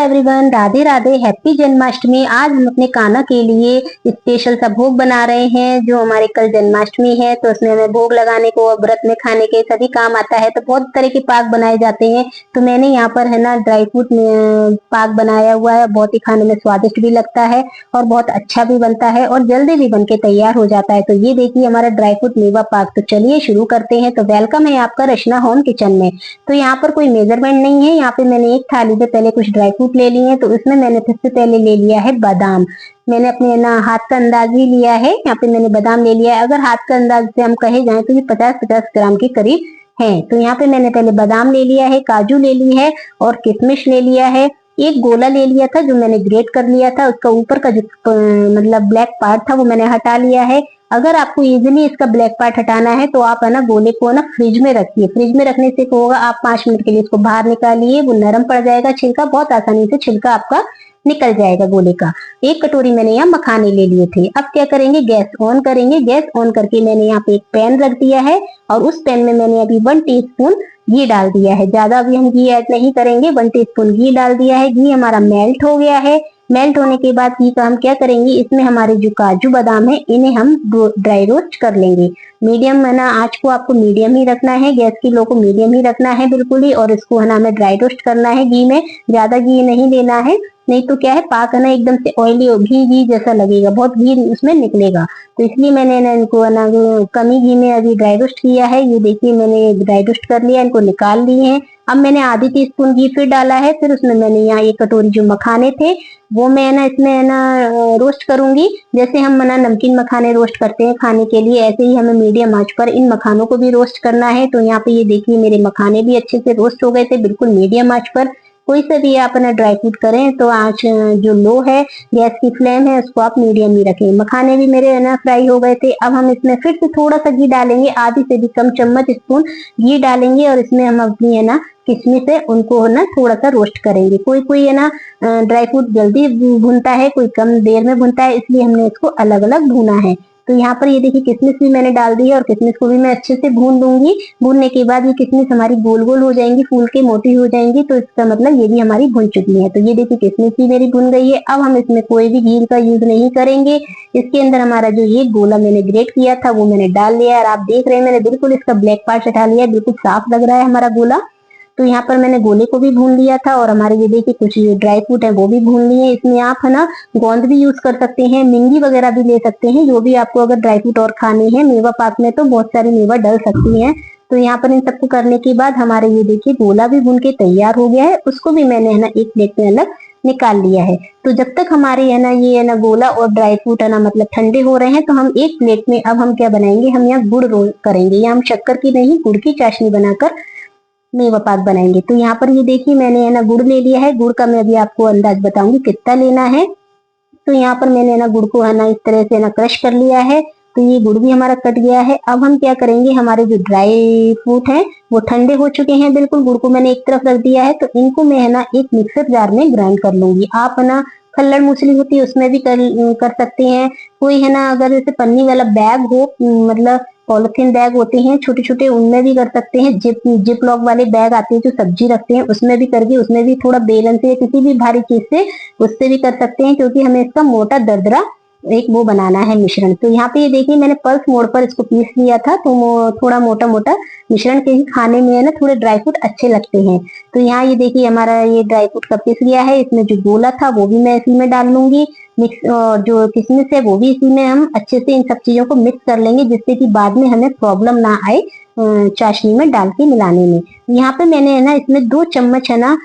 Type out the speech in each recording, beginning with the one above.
Everyone, Radhe Radhe. Happy Janmashtami. आज हम अपने कान्हा के लिए स्पेशल सा भोग बना रहे हैं। जो हमारे कल जन्माष्टमी है तो उसमें हमें भोग लगाने को और व्रत में खाने के सभी काम आता है। तो बहुत तरह के पाक बनाए जाते हैं। तो मैंने यहाँ पर है ना ड्राई फ्रूट पाक बनाया हुआ है। बहुत ही खाने में स्वादिष्ट भी लगता है और बहुत अच्छा भी बनता है और जल्दी भी बन के तैयार हो जाता है। तो ये देखिए हमारा ड्राई फ्रूट मेवा पाक। तो चलिए शुरू करते हैं। तो वेलकम है आपका रचना होम किचन में। तो यहाँ पर कोई मेजरमेंट नहीं है। यहाँ पे मैंने एक थाली में पहले कुछ ड्राई फ्रूट ले लिए हैं। तो इसमें मैंने सबसे पहले ले लिया है बादाम। मैंने अपने ना हाथ का अंदाज भी लिया है। यहाँ पे मैंने बादाम ले लिया है। अगर हाथ का अंदाज से हम कहे जाए तो ये 50-50 ग्राम के करीब है। तो यहाँ पे मैंने पहले बादाम ले लिया है, काजू ले ली है और किशमिश ले लिया है। एक गोला ले लिया था जो मैंने ग्रेट कर लिया था। उसका ऊपर का जो मतलब ब्लैक पार्ट था वो मैंने हटा लिया है। अगर आपको इजीली इसका ब्लैक पार्ट हटाना है तो आप है ना गोले को ना फ्रिज में रखिए। फ्रिज में रखने से क्या होगा, आप 5 मिनट के लिए इसको बाहर निकालिए, वो नरम पड़ जाएगा। छिलका बहुत आसानी से छिलका आपका निकल जाएगा गोले का। एक कटोरी मैंने यहाँ मखाने ले लिए थे। अब क्या करेंगे, गैस ऑन करेंगे। गैस ऑन करके मैंने यहाँ पे एक पैन रख दिया है और उस पैन में मैंने अभी 1 टीस्पून घी डाल दिया है। ज्यादा अभी हम घी ऐड नहीं करेंगे। 1 टीस्पून घी डाल दिया है। घी हमारा मेल्ट हो गया है। मेल्ट होने के बाद घी का हम क्या करेंगे, इसमें हमारे जो काजू बादाम है इन्हें हम ड्राई रोस्ट कर लेंगे। मीडियम है ना आंच को आपको मीडियम ही रखना है। गैस की लो को मीडियम ही रखना है बिल्कुल ही। और इसको है ना हमें ड्राई रोस्ट करना है घी में। ज्यादा घी नहीं देना है, नहीं तो क्या है पाक है ना एकदम से ऑयली घी घी जैसा लगेगा, बहुत घी उसमें निकलेगा। तो इसलिए मैंने ना इनको है ना कमी घी में अभी ड्राई रोस्ट किया है। ये देखिए मैंने ड्राई रोस्ट कर लिया, इनको निकाल लिए हैं। अब मैंने आधी टीस्पून घी फिर डाला है। फिर उसमें मैंने यहाँ 1 कटोरी जो मखाने थे वो मैं ना इसमें है ना रोस्ट करूंगी। जैसे हम ना नमकीन मखाने रोस्ट करते हैं खाने के लिए, ऐसे ही हमें मीडियम आंच पर इन मखानों को भी रोस्ट करना है। तो यहाँ पे ये देखिए मेरे मखाने भी अच्छे से रोस्ट हो गए थे, बिल्कुल मीडियम आंच पर। कोई सा भी आप ना ड्राई फ्रूट करें तो आंच जो लो है, गैस की फ्लेम है, उसको आप मीडियम ही रखें। मखाने भी मेरे है ना फ्राई हो गए थे। अब हम इसमें फिर से थोड़ा सा घी डालेंगे, आधी से भी कम चम्मच स्पून घी डालेंगे और इसमें हम अपनी है ना किशमिश है उनको है ना थोड़ा सा रोस्ट करेंगे। कोई कोई है ना ड्राई फ्रूट जल्दी भूनता है, कोई कम देर में भूनता है, इसलिए हमने इसको अलग अलग भूना है। तो यहाँ पर ये देखिए किशमिश भी मैंने डाल दी है और किशमिश को भी मैं अच्छे से भून दूंगी। भूनने के बाद ये किशमिश हमारी गोल गोल हो जाएंगी, फूल के मोटी हो जाएंगी। तो इसका मतलब ये भी हमारी भुन चुकी है। तो ये देखिए किशमिश भी मेरी भुन गई है। अब हम इसमें कोई भी घी का यूज नहीं करेंगे। इसके अंदर हमारा जो ये गोला मैंने ग्रेट किया था वो मैंने डाल लिया है और आप देख रहे हैं मैंने बिल्कुल इसका ब्लैक पार्ट हटा लिया है, बिल्कुल साफ लग रहा है हमारा गोला। तो यहाँ पर मैंने गोले को भी भून लिया था और हमारे ये देखिए कुछ ड्राई फ्रूट है वो भी भून लिए। इसमें आप है ना गोंद भी यूज कर सकते हैं, मिंगी वगैरह भी ले सकते हैं, जो भी आपको अगर ड्राई फ्रूट और खाने हैं। मेवा पाक में तो बहुत सारी मेवा डल सकती है। तो यहाँ पर इन सबको करने के बाद हमारे ये देखिए गोला भी भून के तैयार हो गया है। उसको भी मैंने है ना एक प्लेट में अलग निकाल लिया है। तो जब तक हमारे है ना ये है ना गोला और ड्राई फ्रूट है ना मतलब ठंडे हो रहे हैं, तो हम एक प्लेट में अब हम क्या बनाएंगे, हम यहाँ गुड़ रोल करेंगे। या हम शक्कर की नहीं, गुड़ की चाशनी बनाकर मेवा पाक बनाएंगे। तो यहाँ पर ये देखिए मैंने है ना गुड़ ले लिया है। गुड़ का मैं अभी आपको अंदाज बताऊंगी कितना लेना है। तो यहाँ पर मैंने ना गुड़ को है ना इस तरह से ना क्रश कर लिया है। तो ये गुड़ भी हमारा कट गया है। अब हम क्या करेंगे, हमारे जो ड्राई फ्रूट हैं वो ठंडे हो चुके हैं बिल्कुल। गुड़ को मैंने एक तरफ रख दिया है। तो इनको मैं है ना एक मिक्सर जार में ग्राइंड कर लूंगी। आप है ना खल्लड़ मूसली होती है उसमें भी कर सकते हैं। कोई है ना अगर जैसे पन्नी वाला बैग हो, मतलब पॉलिथीन बैग होते हैं छोटे छोटे, उनमें भी कर सकते हैं। जिप लॉक वाले बैग आते हैं जो सब्जी रखते हैं, उसमें भी करके उसमें भी थोड़ा बेलन से या किसी भी भारी चीज से उससे भी कर सकते हैं। क्योंकि हमें इसका मोटा दरदरा एक वो बनाना है मिश्रण। तो यहाँ पे ये देखिए मैंने पल्स मोड पर इसको पीस लिया था। तो थोड़ा मोटा मोटा मिश्रण के ही खाने में है ना थोड़े ड्राई फ्रूट अच्छे लगते हैं। तो यहाँ ये देखिए हमारा ये ड्राई फ्रूट का पीस गया है। इसमें जो गोला था वो भी मैं इसी में डाल लूंगी। मिक्स और जो किशमिश है वो भी इसी में हम अच्छे से इन सब चीजों को मिक्स कर लेंगे, जिससे कि बाद में हमें प्रॉब्लम ना आए चाशनी में डाल के मिलाने में। यहाँ पे मैंने है ना इसमें 2 चम्मच है ना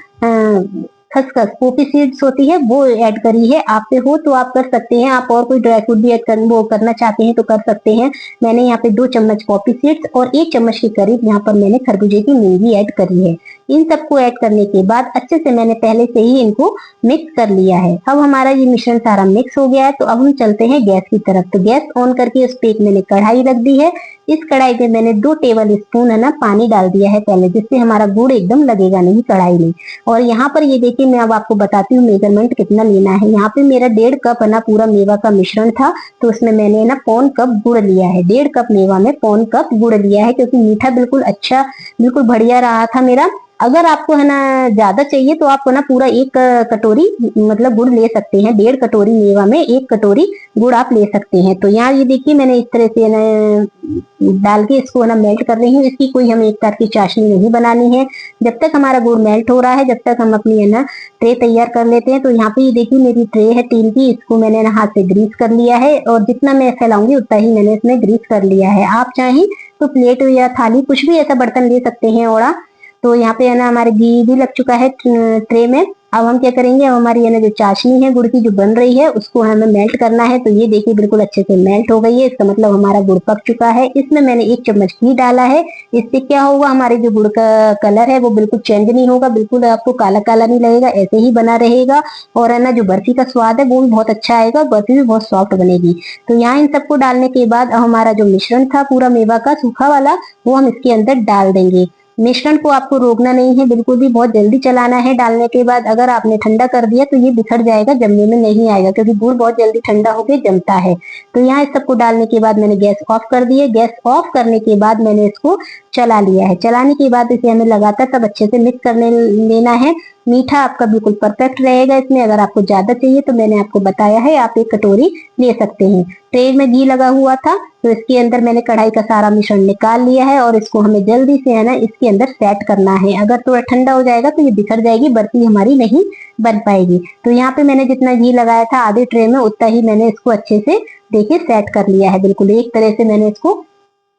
खसखस पोपी सीड्स होती है वो ऐड करी है। आप पे हो तो आप कर सकते हैं, आप और कोई ड्राई फ्रूट भी वो करना चाहते हैं तो कर सकते हैं। मैंने यहाँ पे 2 चम्मच पॉपी सीड्स और 1 चम्मच के करीब यहाँ पर मैंने खरबूजे की मूंगी ऐड करी है। इन सबको ऐड करने के बाद अच्छे से मैंने पहले से ही इनको मिक्स कर लिया है। अब हमारा ये मिश्रण सारा मिक्स हो गया है। तो अब हम चलते हैं गैस की तरफ। तो गैस ऑन करके उस पे एक मैंने कढ़ाई रख दी है। इस कढ़ाई पे मैंने 2 टेबल स्पून है ना पानी डाल दिया है पहले, जिससे हमारा गुड़ एकदम लगेगा नहीं कढ़ाई में। और यहाँ पर ये देखिए मैं अब आपको बताती हूँ मेजरमेंट कितना लेना है। यहाँ पे मेरा 1.5 कप है ना पूरा मेवा का मिश्रण था। तो उसमें मैंने ना 1.25 कप गुड़ लिया है। 1.5 कप मेवा में 1.25 कप गुड़ लिया है, क्योंकि मीठा बिल्कुल अच्छा बिल्कुल बढ़िया रहा था मेरा। अगर आपको है ना ज्यादा चाहिए तो आप ना पूरा एक कटोरी मतलब गुड़ ले सकते हैं। 1.5 कटोरी मेवा में 1 कटोरी गुड़ आप ले सकते हैं। तो यहाँ ये देखिए मैंने इस तरह से ना डाल के इसको ना मेल्ट कर रही हूँ। इसकी कोई हमें एक तरह की चाशनी नहीं बनानी है। जब तक हमारा गुड़ मेल्ट हो रहा है जब तक हम अपनी है ना ट्रे तैयार कर लेते हैं। तो यहाँ पे ये देखिए मेरी ट्रे है टीन की, इसको मैंने ना हाथ से ग्रीस कर लिया है और जितना मैं फैलाऊंगी उतना ही मैंने इसमें ग्रीस कर लिया है। आप चाहें तो प्लेट या थाली कुछ भी ऐसा बर्तन ले सकते हैं ओड़ा। तो यहाँ पे है ना हमारे घी भी लग चुका है ट्रे में। अब हम क्या करेंगे, अब हमारी है ना जो चाशनी है गुड़ की जो बन रही है उसको हमें मेल्ट करना है। तो ये देखिए बिल्कुल अच्छे से मेल्ट हो गई है, इसका मतलब हमारा गुड़ पक चुका है। इसमें मैंने 1 चम्मच घी डाला है। इससे क्या होगा, हमारे जो गुड़ का कलर है वो बिल्कुल चेंज नहीं होगा, बिल्कुल आपको काला काला नहीं लगेगा, ऐसे ही बना रहेगा। और है ना जो बर्फी का स्वाद है वो भी बहुत अच्छा आएगा, बर्फी भी बहुत सॉफ्ट बनेगी। तो यहाँ इन सबको डालने के बाद अब हमारा जो मिश्रण था पूरा मेवा का सूखा वाला वो हम इसके अंदर डाल देंगे। मिश्रण को आपको रोकना नहीं है बिल्कुल भी, बहुत जल्दी चलाना है। डालने के बाद अगर आपने ठंडा कर दिया तो ये बिखर जाएगा, जमने में नहीं आएगा, क्योंकि गुड़ बहुत जल्दी ठंडा होकर जमता है। तो यहाँ इस सबको डालने के बाद मैंने गैस ऑफ कर दी है। गैस ऑफ करने के बाद मैंने इसको चला लिया है। चलाने के बाद इसे हमें लगातार सब अच्छे से मिक्स करने लेना है। मीठा आपका बिल्कुल परफेक्ट रहेगा इसमें। अगर आपको ज्यादा चाहिए तो मैंने आपको बताया है आप 1 कटोरी ले सकते हैं। ट्रे में घी लगा हुआ था तो इसके अंदर मैंने कढ़ाई का सारा मिश्रण निकाल लिया है और इसको हमें जल्दी से है ना इसके अंदर सेट करना है। अगर थोड़ा ठंडा हो जाएगा तो ये बिखर जाएगी, बर्फी हमारी नहीं बन पाएगी। तो यहाँ पे मैंने जितना घी लगाया था आधे ट्रे में उतना ही मैंने इसको अच्छे से देखिए सेट कर लिया है। बिल्कुल एक तरह से मैंने इसको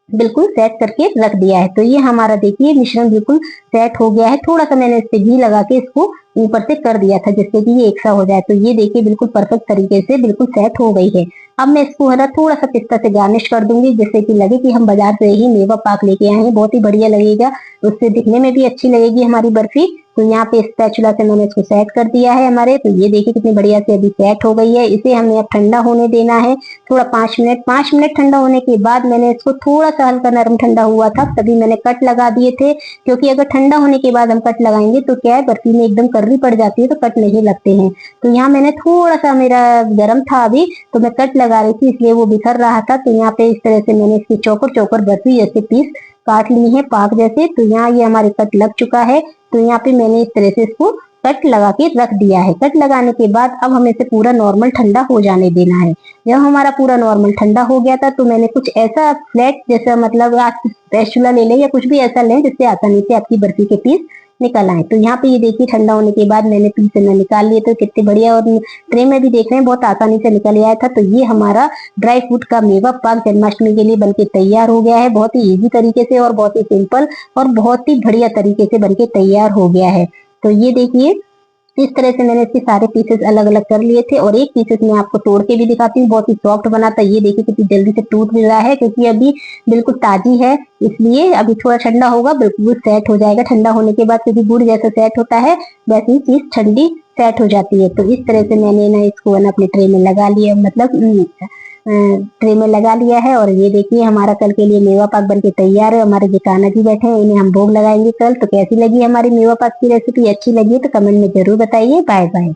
बिल्कुल सेट करके रख दिया है। तो ये हमारा देखिए मिश्रण बिल्कुल सेट हो गया है। थोड़ा सा मैंने इस पे घी लगा के इसको ऊपर से कर दिया था जिससे कि ये एक सा हो जाए। तो ये देखिए बिल्कुल परफेक्ट तरीके से बिल्कुल सेट हो गई है। अब मैं इसको है ना थोड़ा सा पिस्ता से गार्निश कर दूंगी जिससे कि लगे कि हम बाजार से ही मेवा पाक लेके आए हैं, बहुत ही बढ़िया लगेगा, उससे दिखने में भी अच्छी लगेगी हमारी बर्फी। तो यहाँ पे स्पैचुला से मैंने इसको सेट कर दिया है हमारे। तो ये देखिए कितनी बढ़िया से अभी सेट हो गई है। इसे हमें अब ठंडा होने देना है थोड़ा 5 मिनट ठंडा होने के बाद मैंने इसको थोड़ा सा हल्का नरम ठंडा हुआ था तभी मैंने कट लगा दिए थे। क्योंकि अगर ठंडा होने के बाद हम कट लगाएंगे तो क्या है बर्फी में एकदम कर्री पड़ जाती है तो कट नहीं लगते हैं। तो यहाँ मैंने थोड़ा सा मेरा गर्म था अभी तो मैं कट लगा रही थी इसलिए वो बिखर रहा था। तो यहाँ पे इस तरह से मैंने इसकी चौकर चौकर बर्फी जैसे पीस काट ली है पाक जैसे। तो यहाँ ये हमारे कट लग चुका है। तो यहाँ पे मैंने इस तरह से इसको कट लगा के रख दिया है। कट लगाने के बाद अब हमें इसे पूरा नॉर्मल ठंडा हो जाने देना है। जब हमारा पूरा नॉर्मल ठंडा हो गया था तो मैंने कुछ ऐसा फ्लैट जैसा मतलब आप स्पैचुला ले लें या कुछ भी ऐसा लें जिससे आसानी से आपकी बर्फी के पीस निकल आए। तो यहाँ पे ये देखिए ठंडा होने के बाद मैंने पीस निकाल लिए तो कितने बढ़िया, और ट्रे में भी देख रहे हैं बहुत आसानी से निकल आया था। तो ये हमारा ड्राई फ्रूट का मेवा पाक जन्माष्टमी के लिए बनके तैयार हो गया है, बहुत ही इजी तरीके से और बहुत ही सिंपल और बहुत ही बढ़िया तरीके से बनके तैयार हो गया है। तो ये देखिए इस तरह से मैंने इसके सारे पीसेस अलग अलग कर लिए थे और एक पीसेस मैं आपको तोड़ के भी दिखाती हूँ, बहुत ही सॉफ्ट बना था। ये देखिए कितनी जल्दी से टूट भी रहा है क्योंकि अभी बिल्कुल ताजी है, इसलिए अभी थोड़ा ठंडा होगा बिल्कुल सेट हो जाएगा। ठंडा होने के बाद क्योंकि गुड़ जैसा सेट होता है वैसे ही चीज ठंडी सेट हो जाती है। तो इस तरह से मैंने ना इसको ना अपने ट्रे में लगा लिया, मतलब ट्रे में लगा लिया है। और ये देखिए हमारा कल के लिए मेवा पाक बनके तैयार है। हमारे जो कान्हा जी बैठे हैं इन्हें हम भोग लगाएंगे कल। तो कैसी लगी हमारी मेवा पाक की रेसिपी, अच्छी लगी तो कमेंट में जरूर बताइए। Bye bye.